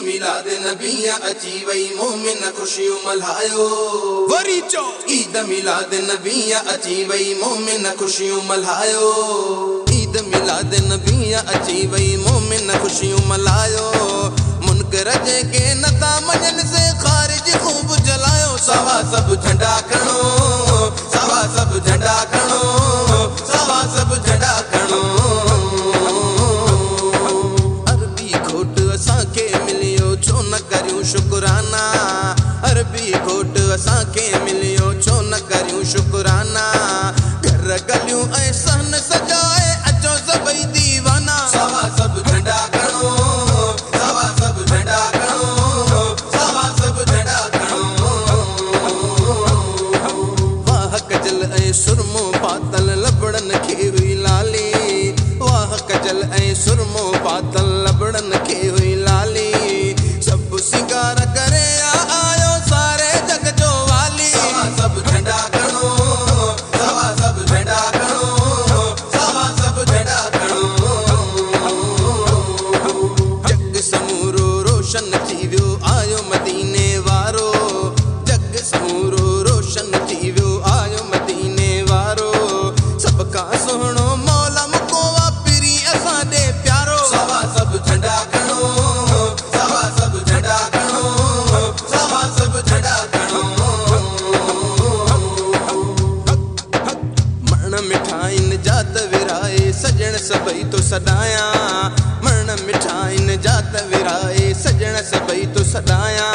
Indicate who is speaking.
Speaker 1: मिलाद नबिया अची वई मोमिन खुशियूं मल्हायो
Speaker 2: वरी चो
Speaker 1: ईद मिलाद नबिया अची वई मोमिन खुशियूं मल्हायो ईद मिलाद नबिया अची वई मोमिन खुशियूं मल्हायो मुनकर जेके नता मञन से खारिज खूब जलायो सवा सब झंडा खणो सवा सब झंडा खणो सवा सब झंडा खणो असांखे मिलियो छो न करियूं शुक्राना अरबी घोट असांखे मिलियो छो न करियूं शुक्राना घर गलियूं ऐं सहन सजाए अचो सभई दीवाना सवा सब झंडा खणो सवा सब झंडा खणो सवा सब झंडा खणो वाह कजल ऐं सुरमो पातल लबड़न खे हुई लाली वाह कजल ऐं सुरमो पातल लबड़न खे हुई लाली सब सिंगार करे आयो सारे जग जो वाली सवा सब झंडा खणो सवा सब झंडा खणो सवा सब झंडा खणो जग समूरो रोशन थी वियो आयो मदीने वारो जग समूरो रोशन थी वियो आयो मदीने वारो सबका सुहिणो मौला मुको वापिरी असां ॾे प्यारो सवा सब झंडा खणो सवा सब झंडा खणो सवा सब झंडा खणो मरण मिठाइन जात विराए सजण सभई तो सदाया मरण मिठाइन जात विराए सजण सभई तो सदाया